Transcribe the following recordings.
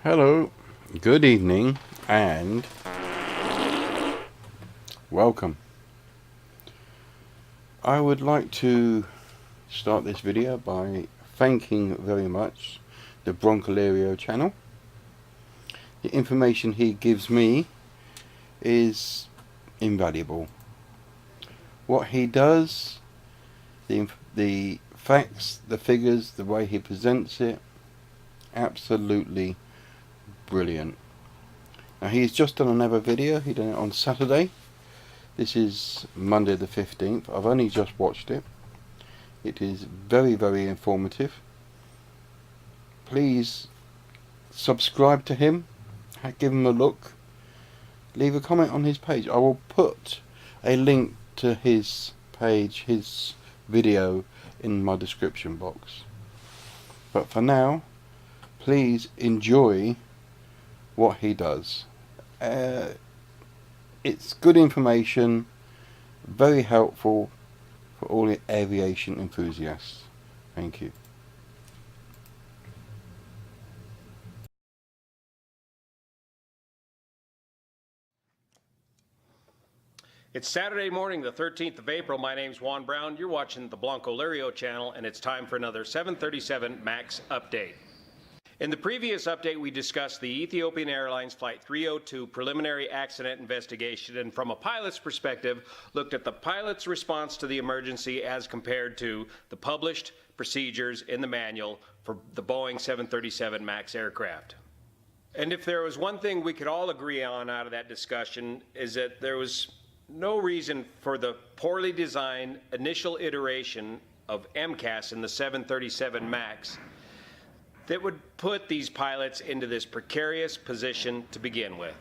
Hello, good evening, and welcome. I would like to start this video by thanking very much the Blancolirio channel. The information he gives me is invaluable. What he does, the facts, the figures, the way he presents it, absolutely brilliant. Now he's just done another video. He done it on Saturday. This is Monday the 15th. I've only just watched it. It is very, very informative. Please subscribe to him, give him a look, leave a comment on his page. I will put a link to his page, his video, in my description box. But for now, please enjoy what he does. It's good information, very helpful for all the aviation enthusiasts. Thank you. It's Saturday morning, the 13th of April. My name's Juan Brown. You're watching the blancolirio channel, and it's time for another 737 MAX update. In the previous update, we discussed the Ethiopian Airlines Flight 302 preliminary accident investigation, and from a pilot's perspective, looked at the pilot's response to the emergency as compared to the published procedures in the manual for the Boeing 737 MAX aircraft. And if there was one thing we could all agree on out of that discussion, is that there was no reason for the poorly designed initial iteration of MCAS in the 737 MAX that would put these pilots into this precarious position to begin with.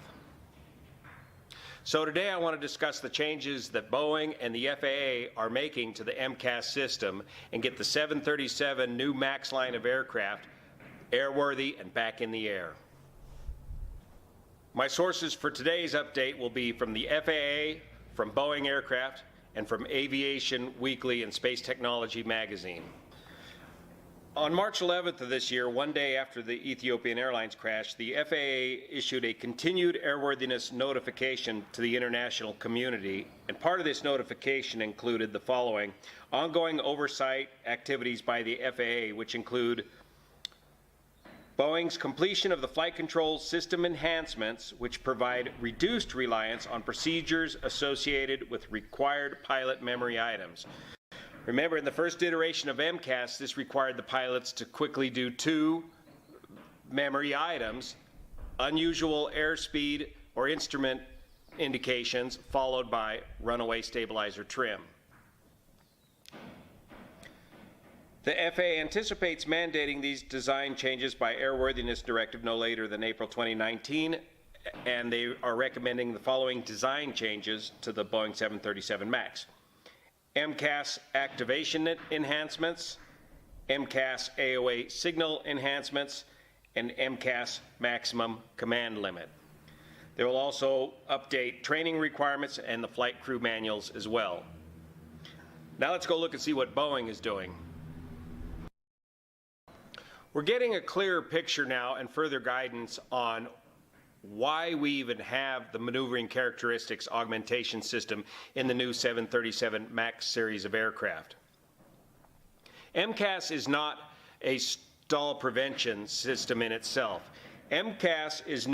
So today I want to discuss the changes that Boeing and the FAA are making to the MCAS system and get the 737 new MAX line of aircraft airworthy and back in the air. My sources for today's update will be from the FAA, from Boeing Aircraft, and from Aviation Weekly and Space Technology magazine. On March 11th of this year, one day after the Ethiopian Airlines crash, the FAA issued a continued airworthiness notification to the international community, and part of this notification included the following: ongoing oversight activities by the FAA, which include Boeing's completion of the flight control system enhancements, which provide reduced reliance on procedures associated with required pilot memory items. Remember, in the first iteration of MCAS, this required the pilots to quickly do two memory items: unusual airspeed or instrument indications, followed by runaway stabilizer trim. The FAA anticipates mandating these design changes by Airworthiness Directive no later than April 2019, and they are recommending the following design changes to the Boeing 737 MAX. MCAS activation enhancements, MCAS AOA signal enhancements, and MCAS maximum command limit. They will also update training requirements and the flight crew manuals as well. Now let's go look and see what Boeing is doing. We're getting a clearer picture now and further guidance on why we even have the maneuvering characteristics augmentation system in the new 737 MAX series of aircraft. MCAS is not a stall prevention system in itself. MCAS is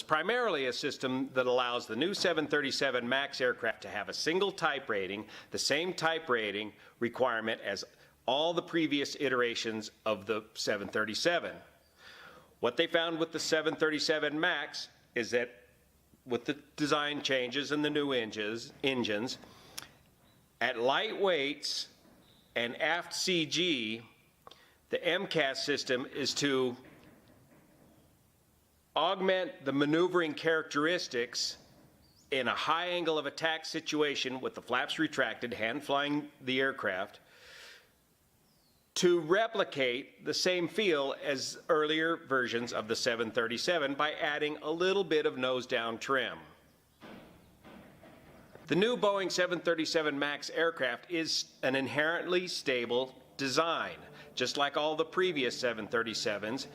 primarily a system that allows the new 737 MAX aircraft to have a single type rating, the same type rating requirement as all the previous iterations of the 737. What they found with the 737 MAX is that with the design changes and the new engines, at light weights and aft CG, the MCAS system is to augment the maneuvering characteristics in a high angle of attack situation with the flaps retracted, hand flying the aircraft, to replicate the same feel as earlier versions of the 737 by adding a little bit of nose-down trim. The new Boeing 737 MAX aircraft is an inherently stable design, just like all the previous 737s,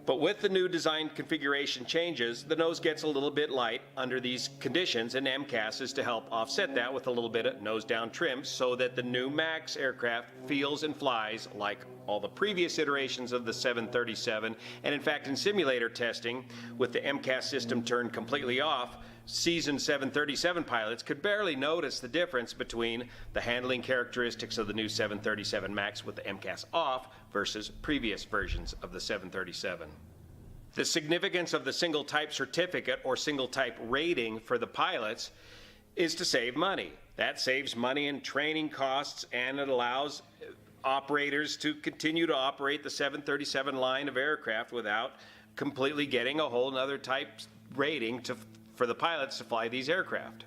But with the new design configuration changes, the nose gets a little bit light under these conditions, and MCAS is to help offset that with a little bit of nose down trim so that the new MAX aircraft feels and flies like all the previous iterations of the 737. And in fact, in simulator testing, with the MCAS system turned completely off, seasoned 737 pilots could barely notice the difference between the handling characteristics of the new 737 MAX with the MCAS off versus previous versions of the 737. The significance of the single type certificate or single type rating for the pilots is to save money. That saves money in training costs, and it allows operators to continue to operate the 737 line of aircraft without completely getting a whole nother type rating for the pilots to fly these aircraft.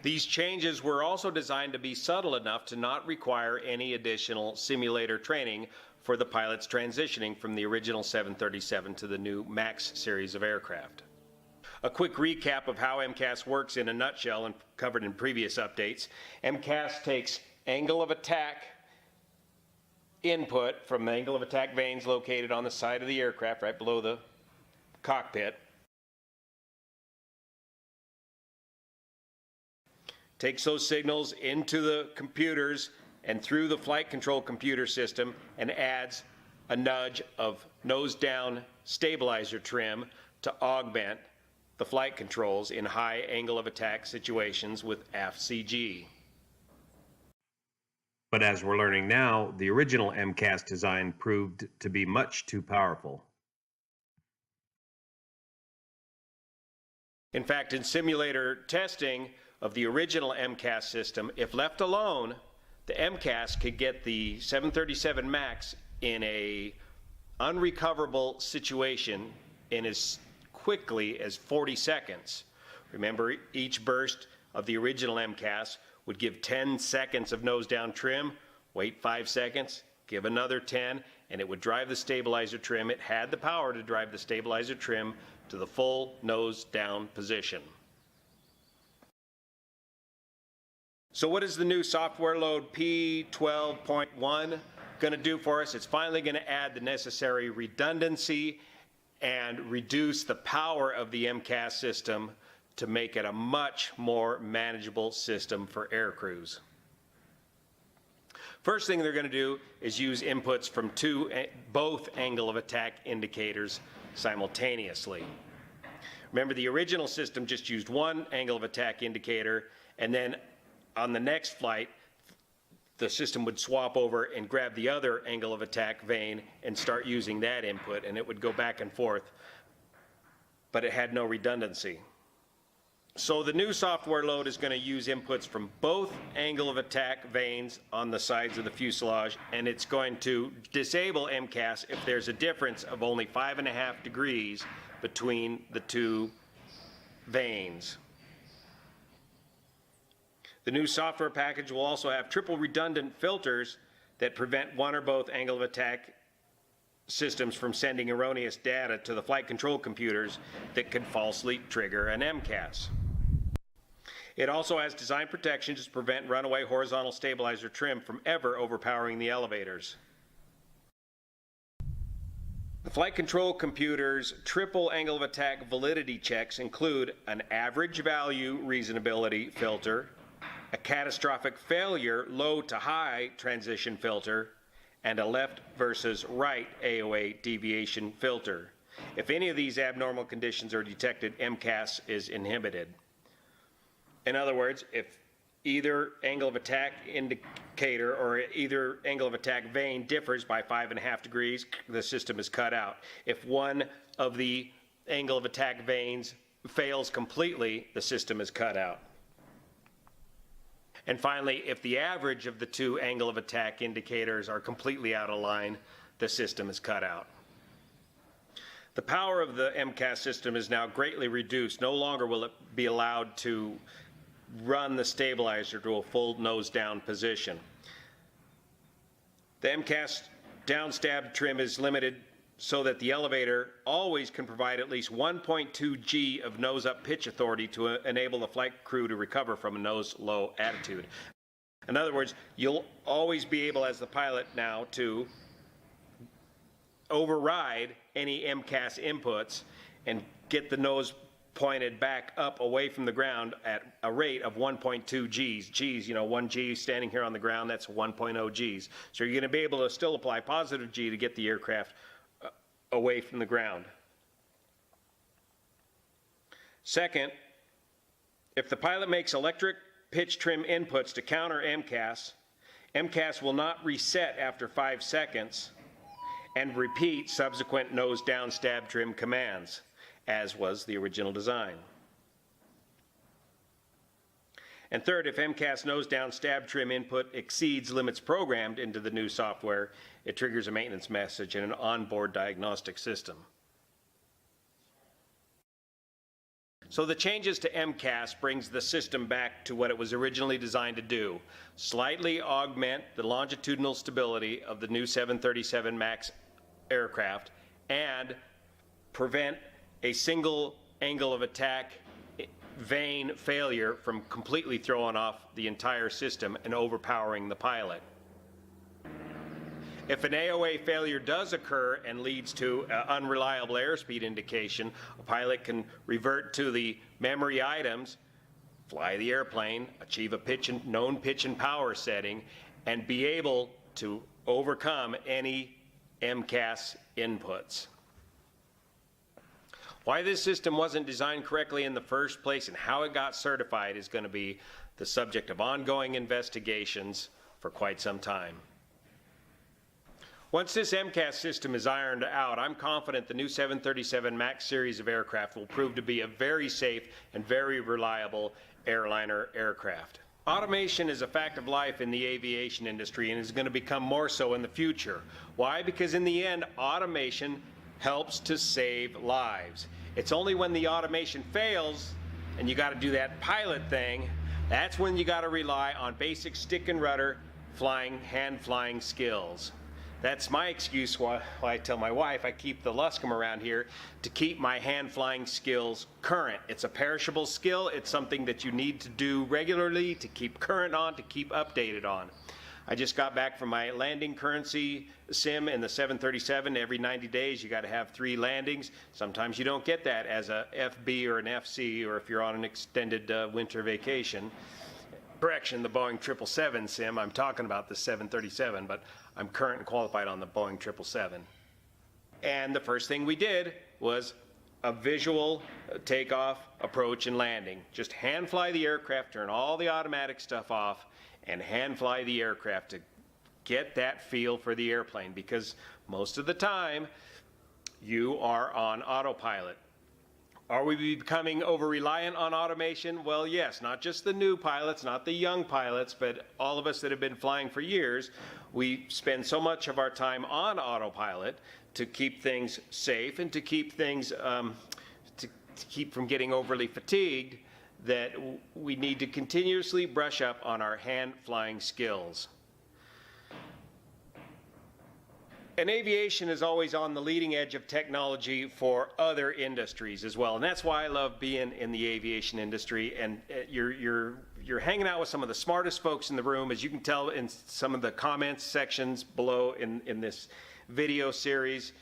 These changes were also designed to be subtle enough to not require any additional simulator training for the pilots transitioning from the original 737 to the new MAX series of aircraft. A quick recap of how MCAS works in a nutshell and covered in previous updates. MCAS takes angle of attack input from the angle of attack vanes located on the side of the aircraft right below the cockpit. Takes those signals into the computers and through the flight control computer system and adds a nudge of nose down stabilizer trim to augment the flight controls in high angle of attack situations with aft CG. But as we're learning now, the original MCAS design proved to be much too powerful. In fact, in simulator testing of the original MCAS system, if left alone, the MCAS could get the 737 MAX in a unrecoverable situation in as quickly as 40 seconds. Remember, each burst of the original MCAS would give 10 seconds of nose down trim, wait 5 seconds, give another 10, and it would drive the stabilizer trim. It had the power to drive the stabilizer trim to the full nose down position. So what is the new software load P12.1 going to do for us? It's finally going to add the necessary redundancy and reduce the power of the MCAS system to make it a much more manageable system for air crews. First thing they're going to do is use inputs from both angle of attack indicators simultaneously. Remember, the original system just used one angle of attack indicator, and then on the next flight, the system would swap over and grab the other angle of attack vane and start using that input, and it would go back and forth, but it had no redundancy. So the new software load is going to use inputs from both angle of attack vanes on the sides of the fuselage, and it's going to disable MCAS if there's a difference of only 5.5 degrees between the two vanes. The new software package will also have triple redundant filters that prevent one or both angle of attack systems from sending erroneous data to the flight control computers that could falsely trigger an MCAS. It also has design protections to prevent runaway horizontal stabilizer trim from ever overpowering the elevators. The flight control computer's triple angle of attack validity checks include an average value reasonability filter, a catastrophic failure low to high transition filter, and a left versus right AOA deviation filter. If any of these abnormal conditions are detected, MCAS is inhibited. In other words, if either angle of attack indicator or either angle of attack vane differs by 5.5 degrees, the system is cut out. If one of the angle of attack vanes fails completely, the system is cut out. And finally, if the average of the two angle of attack indicators are completely out of line, the system is cut out. The power of the MCAS system is now greatly reduced. No longer will it be allowed to run the stabilizer to a full nose down position. The MCAS downstab trim is limited so that the elevator always can provide at least 1.2 G of nose up pitch authority to enable the flight crew to recover from a nose low attitude. In other words, you'll always be able as the pilot now to override any MCAS inputs and get the nose pointed back up away from the ground at a rate of 1.2 Gs. Gs, 1 G standing here on the ground, that's 1.0 Gs. So you're going to be able to still apply positive G to get the aircraft away from the ground. Second, if the pilot makes electric pitch trim inputs to counter MCAS, MCAS will not reset after 5 seconds and repeat subsequent nose down stab trim commands, as was the original design. And third, if MCAS nose down stab trim input exceeds limits programmed into the new software, it triggers a maintenance message in an onboard diagnostic system. So the changes to MCAS brings the system back to what it was originally designed to do, slightly augment the longitudinal stability of the new 737 MAX aircraft and prevent a single angle of attack vane failure from completely throwing off the entire system and overpowering the pilot. If an AOA failure does occur and leads to unreliable airspeed indication, a pilot can revert to the memory items, fly the airplane, achieve a known pitch and power setting, and be able to overcome any MCAS inputs. Why this system wasn't designed correctly in the first place and how it got certified is going to be the subject of ongoing investigations for quite some time. Once this MCAS system is ironed out, I'm confident the new 737 MAX series of aircraft will prove to be a very safe and very reliable airliner aircraft. Automation is a fact of life in the aviation industry and is going to become more so in the future. Why? Because in the end, automation helps to save lives. It's only when the automation fails and you got to do that pilot thing, that's when you got to rely on basic stick and rudder hand flying skills. That's my excuse why I tell my wife I keep the Luscombe around here to keep my hand flying skills current. It's a perishable skill. It's something that you need to do regularly to keep current on, to keep updated on. I just got back from my landing currency sim in the 737. Every 90 days you got to have 3 landings. Sometimes you don't get that as a FB or an FC, or if you're on an extended winter vacation. Correction, the Boeing 777 sim. I'm talking about the 737, but I'm current and qualified on the Boeing 777. And the first thing we did was a visual takeoff, approach, and landing. Just hand fly the aircraft, turn all the automatic stuff off, and hand fly the aircraft to get that feel for the airplane, because most of the time you are on autopilot. Are we becoming over-reliant on automation? Well, yes, not just the new pilots, not the young pilots, but all of us that have been flying for years. We spend so much of our time on autopilot to keep things safe and to keep things, to keep from getting overly fatigued, that we need to continuously brush up on our hand flying skills. And aviation is always on the leading edge of technology for other industries as well. And that's why I love being in the aviation industry. And you're hanging out with some of the smartest folks in the room, as you can tell in some of the comments sections below in this video series.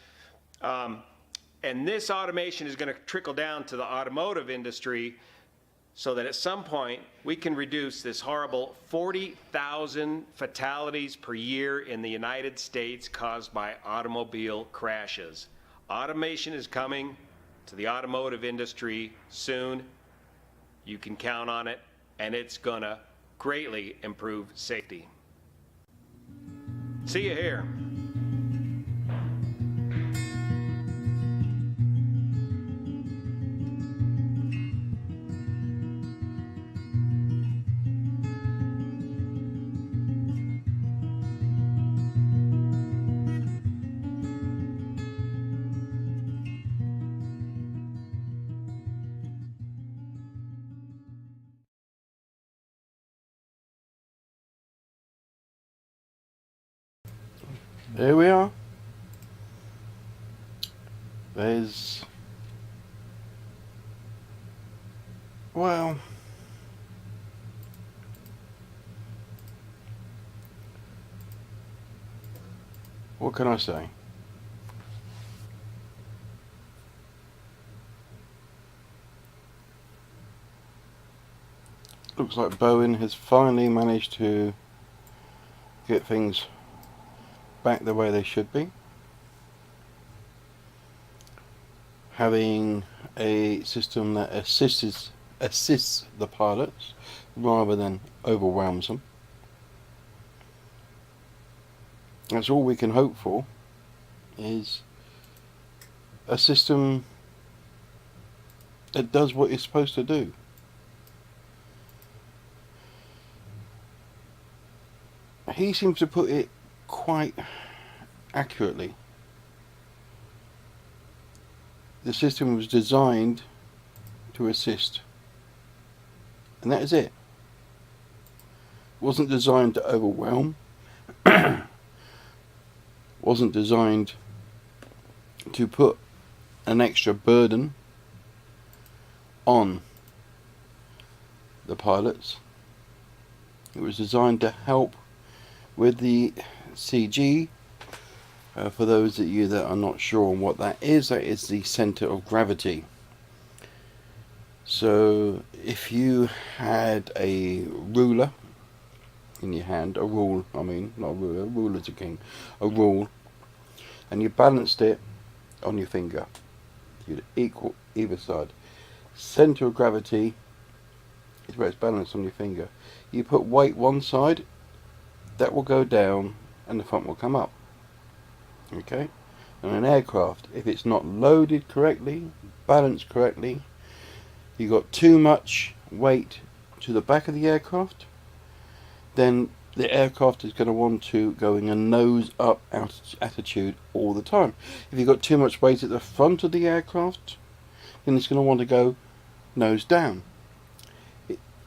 And this automation is going to trickle down to the automotive industry, so that at some point we can reduce this horrible 40,000 fatalities per year in the United States caused by automobile crashes. Automation is coming to the automotive industry soon. You can count on it, and it's gonna greatly improve safety. See you here. There we are. There's, well, what can I say? looks like Boeing has finally managed to get things back the way they should be. Having a system that assists the pilots rather than overwhelms them. That's all we can hope for, is a system that does what it's supposed to do. He seems to put it quite accurately. The system was designed to assist, and that is it. It wasn't designed to overwhelm, wasn't designed to put an extra burden on the pilots. It was designed to help with the CG. For those of you that are not sure on what that is the center of gravity. So if you had a ruler in your hand, not a ruler, a ruler's a king, a rule, and you balanced it on your finger, you'd equal either side. Center of gravity is where it's balanced on your finger. You put weight one side, that will go down and the front will come up. Okay? And an aircraft, if it's not loaded correctly, balanced correctly, you got too much weight to the back of the aircraft, then the aircraft is going to want to go in a nose up attitude all the time. If you've got too much weight at the front of the aircraft, then it's going to want to go nose down.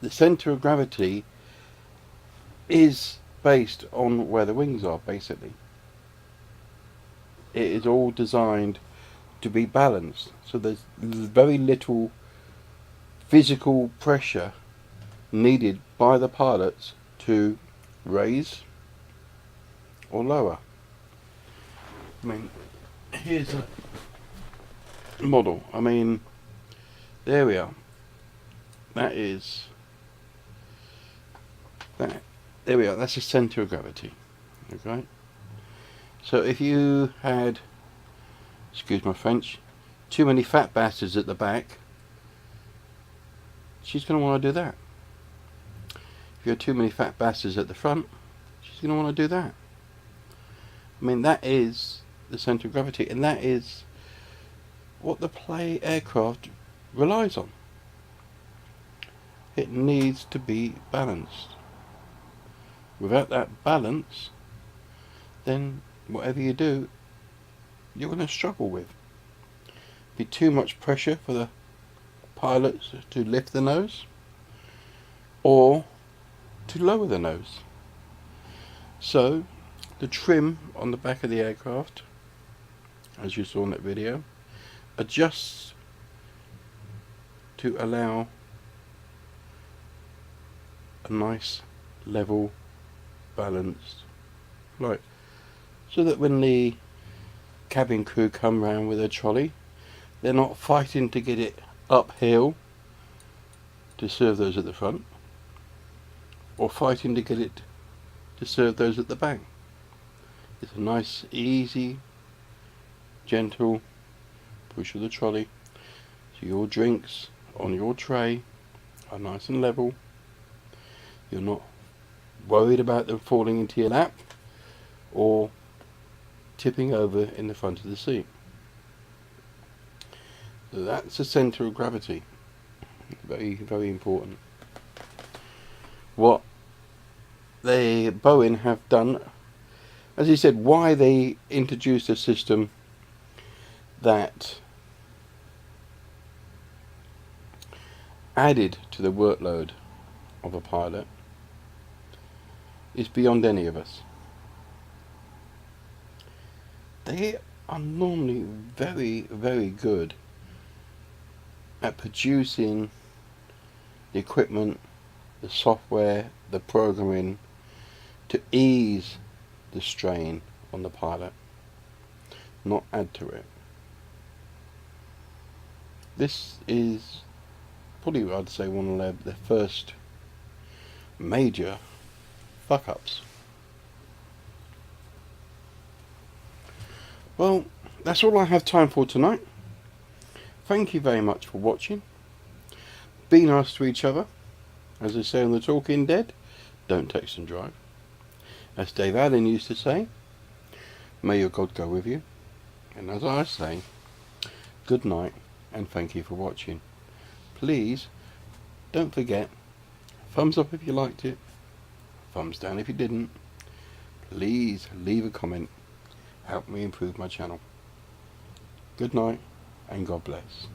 The center of gravity is based on where the wings are, basically. It is all designed to be balanced, so there's very little physical pressure needed by the pilots to raise or lower. I mean, here's a model. I mean, there we are. That is that. There we are. That's the center of gravity. Okay. So if you had, excuse my French, too many fat bastards at the back, she's going to want to do that. If you have too many fat bastards at the front, she's going to want to do that. I mean, that is the center of gravity, and that is what the play aircraft relies on. It needs to be balanced. Without that balance, then whatever you do, you're going to struggle with. Be too much pressure for the pilots to lift the nose, or to lower the nose. So the trim on the back of the aircraft, as you saw in that video, adjusts to allow a nice level balanced flight, so that when the cabin crew come round with a trolley, they're not fighting to get it uphill to serve those at the front, or fighting to get it to serve those at the back. It's a nice, easy, gentle push of the trolley, so your drinks on your tray are nice and level. You're not worried about them falling into your lap or tipping over in the front of the seat. So that's the center of gravity. Very, very important. What they Boeing have done, as he said, why they introduced a system that added to the workload of a pilot is beyond any of us. They are normally very, very good at producing the equipment, the software, the programming to ease the strain on the pilot, not add to it. This is probably, I'd say, one of the first major fuck ups. Well, that's all I have time for tonight. Thank you very much for watching. Be nice to each other. As they say on The Talking Dead, don't text and drive. As Dave Allen used to say, may your God go with you. And as I say, good night and thank you for watching. Please don't forget, thumbs up if you liked it, thumbs down if you didn't. Please leave a comment. Help me improve my channel. Good night and God bless.